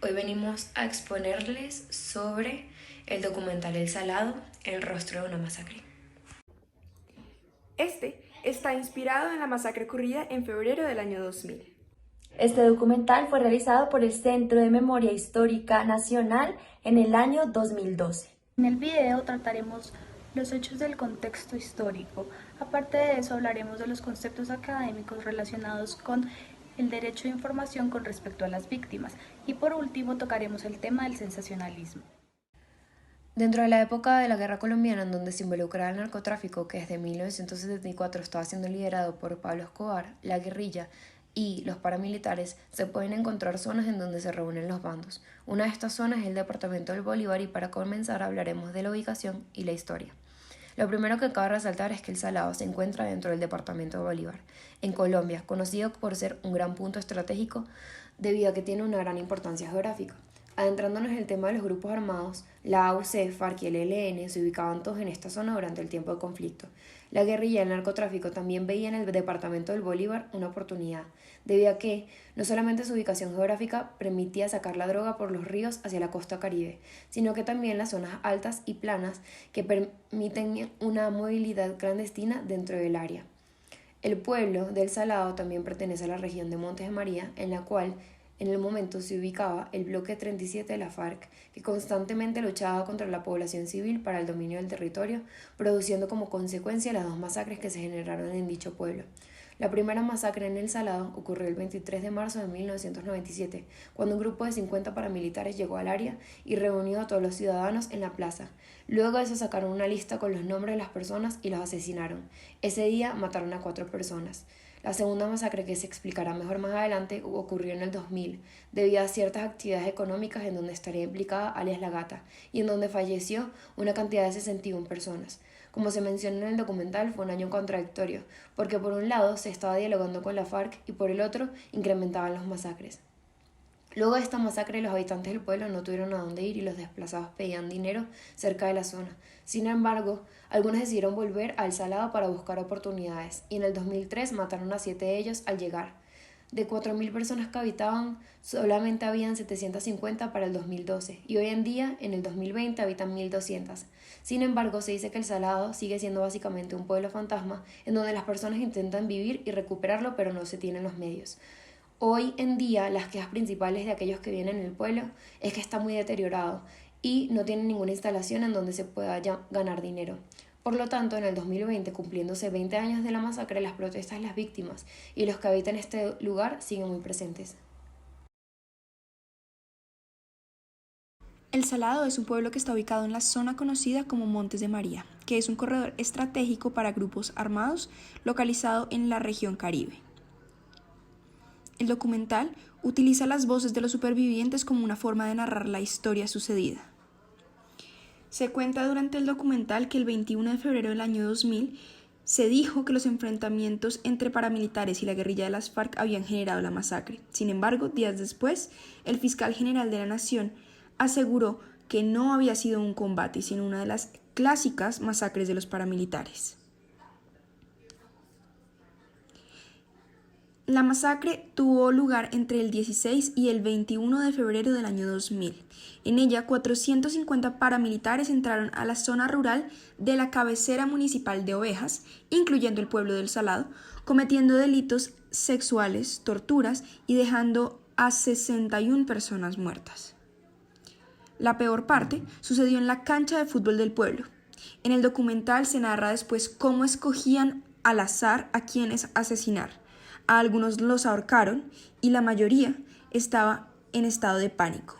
Hoy venimos a exponerles sobre el documental El Salado, el rostro de una masacre. Este está inspirado en la masacre ocurrida en febrero del año 2000. Este documental fue realizado por el Centro de Memoria Histórica Nacional en el año 2012. En el video trataremos los hechos del contexto histórico. Aparte de eso, hablaremos de los conceptos académicos relacionados con el derecho de información con respecto a las víctimas. Y por último, tocaremos el tema del sensacionalismo. Dentro de la época de la Guerra Colombiana, en donde se involucraba el narcotráfico, que desde 1974 estaba siendo liderado por Pablo Escobar, la guerrilla y los paramilitares, se pueden encontrar zonas en donde se reúnen los bandos. Una de estas zonas es el departamento del Bolívar y para comenzar hablaremos de la ubicación y la historia. Lo primero que cabe resaltar es que el Salado se encuentra dentro del departamento de Bolívar, en Colombia, conocido por ser un gran punto estratégico debido a que tiene una gran importancia geográfica. Adentrándonos en el tema de los grupos armados, la AUC, FARC y el ELN se ubicaban todos en esta zona durante el tiempo de conflicto. La guerrilla y el narcotráfico también veían en el departamento del Bolívar una oportunidad, debido a que no solamente su ubicación geográfica permitía sacar la droga por los ríos hacia la costa caribe, sino que también las zonas altas y planas que permiten una movilidad clandestina dentro del área. El pueblo del Salado también pertenece a la región de Montes de María, en la cual en el momento se ubicaba el bloque 37 de la FARC, que constantemente luchaba contra la población civil para el dominio del territorio, produciendo como consecuencia las dos masacres que se generaron en dicho pueblo. La primera masacre en El Salado ocurrió el 23 de marzo de 1997, cuando un grupo de 50 paramilitares llegó al área y reunió a todos los ciudadanos en la plaza. Luego de eso sacaron una lista con los nombres de las personas y los asesinaron. Ese día mataron a 4 personas. La segunda masacre, que se explicará mejor más adelante, ocurrió en el 2000, debido a ciertas actividades económicas en donde estaría implicada alias La Gata, y en donde falleció una cantidad de 61 personas. Como se menciona en el documental, fue un año contradictorio, porque por un lado se estaba dialogando con la FARC y por el otro incrementaban los masacres. Luego de esta masacre, los habitantes del pueblo no tuvieron a dónde ir y los desplazados pedían dinero cerca de la zona. Sin embargo, algunos decidieron volver al Salado para buscar oportunidades y en el 2003 mataron a 7 de ellos al llegar. De 4.000 personas que habitaban, solamente habían 750 para el 2012 y hoy en día, en el 2020, habitan 1.200. Sin embargo, se dice que el Salado sigue siendo básicamente un pueblo fantasma en donde las personas intentan vivir y recuperarlo pero no se tienen los medios. Hoy en día las quejas principales de aquellos que vienen en el pueblo es que está muy deteriorado y no tienen ninguna instalación en donde se pueda ganar dinero. Por lo tanto, en el 2020, cumpliéndose 20 años de la masacre, las protestas de las víctimas y los que habitan este lugar siguen muy presentes. El Salado es un pueblo que está ubicado en la zona conocida como Montes de María, que es un corredor estratégico para grupos armados localizado en la región Caribe. El documental utiliza las voces de los supervivientes como una forma de narrar la historia sucedida. Se cuenta durante el documental que el 21 de febrero del año 2000 se dijo que los enfrentamientos entre paramilitares y la guerrilla de las FARC habían generado la masacre. Sin embargo, días después, el fiscal general de la Nación aseguró que no había sido un combate, sino una de las clásicas masacres de los paramilitares. La masacre tuvo lugar entre el 16 y el 21 de febrero del año 2000. En ella, 450 paramilitares entraron a la zona rural de la cabecera municipal de Ovejas, incluyendo el pueblo del Salado, cometiendo delitos sexuales, torturas y dejando a 61 personas muertas. La peor parte sucedió en la cancha de fútbol del pueblo. En el documental se narra después cómo escogían al azar a quienes asesinar. A algunos los ahorcaron y la mayoría estaba en estado de pánico.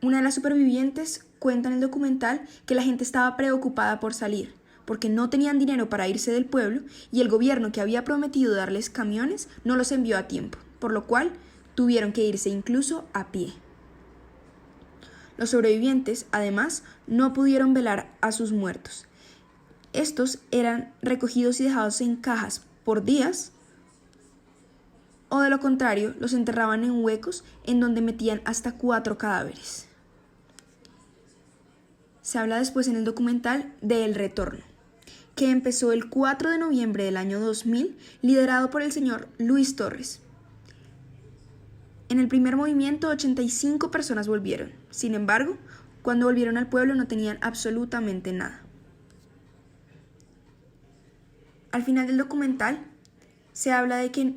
Una de las supervivientes cuenta en el documental que la gente estaba preocupada por salir, porque no tenían dinero para irse del pueblo y el gobierno que había prometido darles camiones no los envió a tiempo, por lo cual tuvieron que irse incluso a pie. Los sobrevivientes, además, no pudieron velar a sus muertos. Estos eran recogidos y dejados en cajas por días, o de lo contrario, los enterraban en huecos en donde metían hasta 4 cadáveres. Se habla después en el documental de El Retorno, que empezó el 4 de noviembre del año 2000, liderado por el señor Luis Torres. En el primer movimiento, 85 personas volvieron. Sin embargo, cuando volvieron al pueblo no tenían absolutamente nada. Al final del documental, se habla de que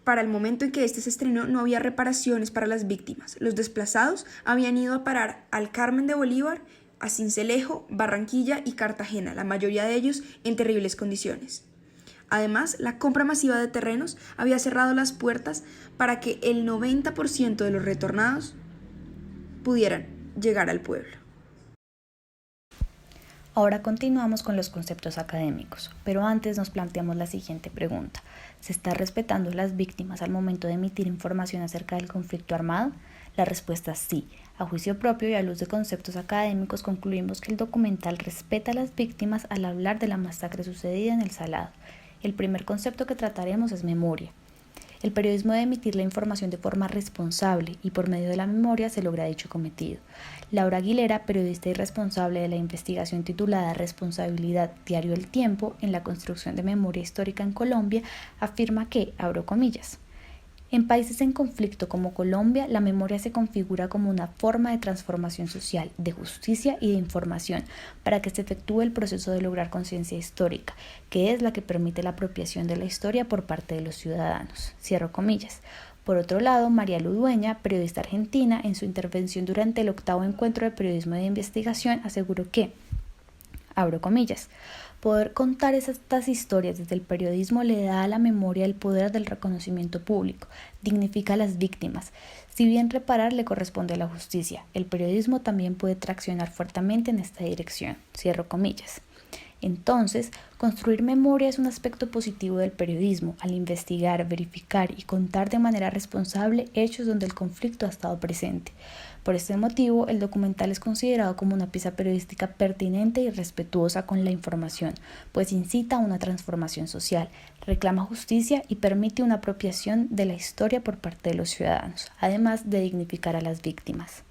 para el momento en que este se estrenó no había reparaciones para las víctimas. Los desplazados habían ido a parar al Carmen de Bolívar, a Sincelejo, Barranquilla y Cartagena, la mayoría de ellos en terribles condiciones. Además, la compra masiva de terrenos había cerrado las puertas para que el 90% de los retornados pudieran llegar al pueblo. Ahora continuamos con los conceptos académicos, pero antes nos planteamos la siguiente pregunta. ¿Se está respetando a las víctimas al momento de emitir información acerca del conflicto armado? La respuesta es sí. A juicio propio y a luz de conceptos académicos concluimos que el documental respeta a las víctimas al hablar de la masacre sucedida en El Salado. El primer concepto que trataremos es memoria. El periodismo debe emitir la información de forma responsable y por medio de la memoria se logra dicho cometido. Laura Aguilera, periodista y responsable de la investigación titulada Responsabilidad Diario El Tiempo en la construcción de memoria histórica en Colombia, afirma que, abro comillas, en países en conflicto como Colombia, la memoria se configura como una forma de transformación social, de justicia y de información para que se efectúe el proceso de lograr conciencia histórica, que es la que permite la apropiación de la historia por parte de los ciudadanos. Cierro comillas. Por otro lado, María Ludueña, periodista argentina, en su intervención durante el 8º encuentro de periodismo de investigación, aseguró que, abro comillas, poder contar estas historias desde el periodismo le da a la memoria el poder del reconocimiento público, dignifica a las víctimas. Si bien reparar le corresponde a la justicia, el periodismo también puede traccionar fuertemente en esta dirección. Cierro comillas. Entonces, construir memoria es un aspecto positivo del periodismo, al investigar, verificar y contar de manera responsable hechos donde el conflicto ha estado presente. Por este motivo, el documental es considerado como una pieza periodística pertinente y respetuosa con la información, pues incita a una transformación social, reclama justicia y permite una apropiación de la historia por parte de los ciudadanos, además de dignificar a las víctimas.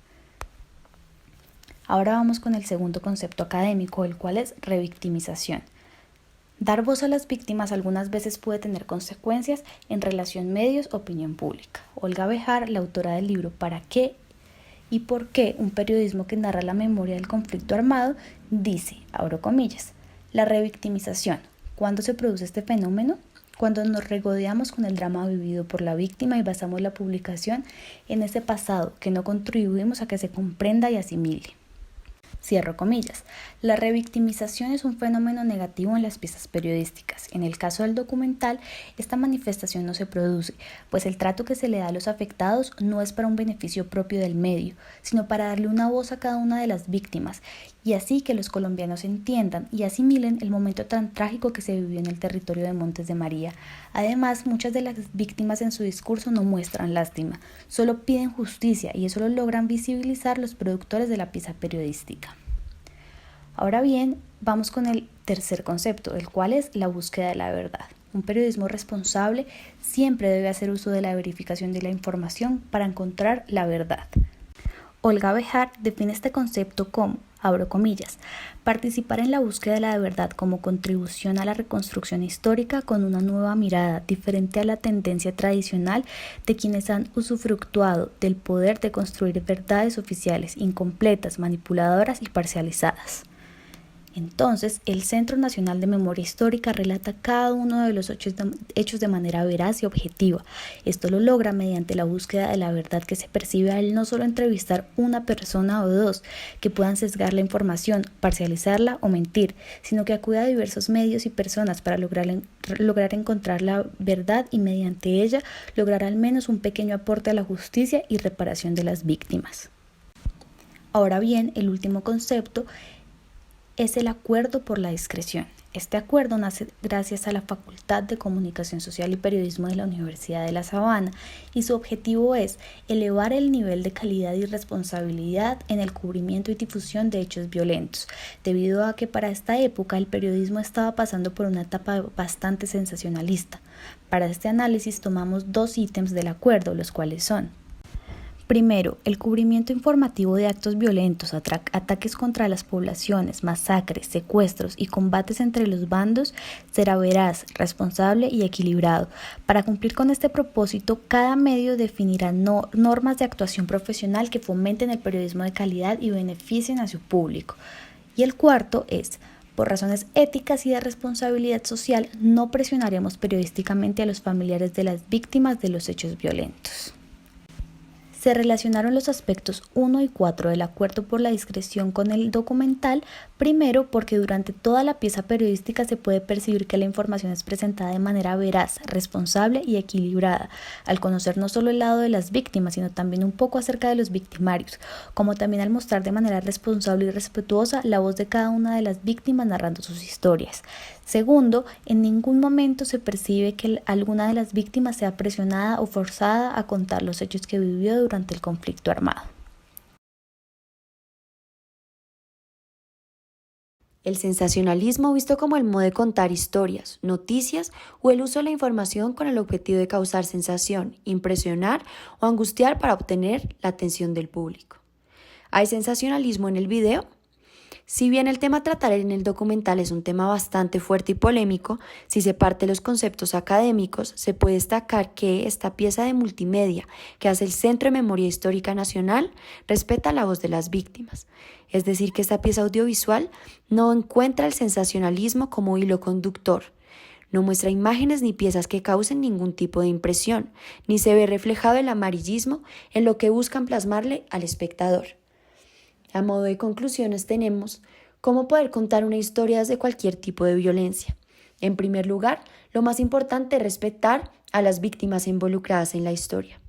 Ahora vamos con el segundo concepto académico, el cual es revictimización. Dar voz a las víctimas algunas veces puede tener consecuencias en relación medios-opinión pública. Olga Bejar, la autora del libro ¿Para qué y por qué un periodismo que narra la memoria del conflicto armado?, dice, abro comillas, la revictimización. ¿Cuándo se produce este fenómeno? Cuando nos regodeamos con el drama vivido por la víctima y basamos la publicación en ese pasado que no contribuimos a que se comprenda y asimile. Cierro comillas. La revictimización es un fenómeno negativo en las piezas periodísticas. En el caso del documental, esta manifestación no se produce, pues el trato que se le da a los afectados no es para un beneficio propio del medio, sino para darle una voz a cada una de las víctimas, y así que los colombianos entiendan y asimilen el momento tan trágico que se vivió en el territorio de Montes de María. Además, muchas de las víctimas en su discurso no muestran lástima, solo piden justicia, y eso lo logran visibilizar los productores de la pieza periodística. Ahora bien, vamos con el tercer concepto, el cual es la búsqueda de la verdad. Un periodismo responsable siempre debe hacer uso de la verificación de la información para encontrar la verdad. Olga Bejar define este concepto como, abro comillas, participar en la búsqueda de la verdad como contribución a la reconstrucción histórica con una nueva mirada diferente a la tendencia tradicional de quienes han usufructuado del poder de construir verdades oficiales incompletas, manipuladoras y parcializadas. Entonces, el Centro Nacional de Memoria Histórica relata cada uno de los hechos de manera veraz y objetiva. Esto lo logra mediante la búsqueda de la verdad que se percibe al no solo entrevistar una persona o dos que puedan sesgar la información, parcializarla o mentir, sino que acude a diversos medios y personas para lograr encontrar la verdad y mediante ella lograr al menos un pequeño aporte a la justicia y reparación de las víctimas. Ahora bien, el último concepto es el acuerdo por la discreción. Este acuerdo nace gracias a la Facultad de Comunicación Social y Periodismo de la Universidad de La Sabana y su objetivo es elevar el nivel de calidad y responsabilidad en el cubrimiento y difusión de hechos violentos, debido a que para esta época el periodismo estaba pasando por una etapa bastante sensacionalista. Para este análisis tomamos 2 ítems del acuerdo, los cuales son: Primero, el cubrimiento informativo de actos violentos, ataques contra las poblaciones, masacres, secuestros y combates entre los bandos será veraz, responsable y equilibrado. Para cumplir con este propósito, cada medio definirá normas de actuación profesional que fomenten el periodismo de calidad y beneficien a su público. Y el cuarto es: por razones éticas y de responsabilidad social, no presionaremos periodísticamente a los familiares de las víctimas de los hechos violentos. Se relacionaron los aspectos 1 y 4 del acuerdo por la discreción con el documental, primero porque durante toda la pieza periodística se puede percibir que la información es presentada de manera veraz, responsable y equilibrada, al conocer no solo el lado de las víctimas, sino también un poco acerca de los victimarios, como también al mostrar de manera responsable y respetuosa la voz de cada una de las víctimas narrando sus historias. Segundo, en ningún momento se percibe que alguna de las víctimas sea presionada o forzada a contar los hechos que vivió durante el conflicto armado. El sensacionalismo visto como el modo de contar historias, noticias o el uso de la información con el objetivo de causar sensación, impresionar o angustiar para obtener la atención del público. ¿Hay sensacionalismo en el video? Si bien el tema a tratar en el documental es un tema bastante fuerte y polémico, si se parte de los conceptos académicos, se puede destacar que esta pieza de multimedia que hace el Centro de Memoria Histórica Nacional respeta la voz de las víctimas. Es decir, que esta pieza audiovisual no encuentra el sensacionalismo como hilo conductor. No muestra imágenes ni piezas que causen ningún tipo de impresión, ni se ve reflejado el amarillismo en lo que buscan plasmarle al espectador. A modo de conclusiones tenemos cómo poder contar una historia desde cualquier tipo de violencia. En primer lugar, lo más importante es respetar a las víctimas involucradas en la historia.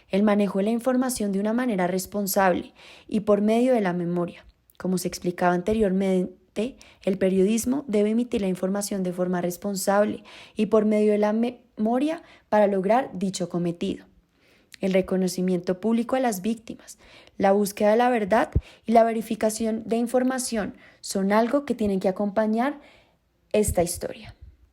El manejo de la información de una manera responsable y por medio de la memoria. Como se explicaba anteriormente, el periodismo debe emitir la información de forma responsable y por medio de la memoria para lograr dicho cometido. El reconocimiento público a las víctimas, la búsqueda de la verdad y la verificación de información son algo que tienen que acompañar esta historia.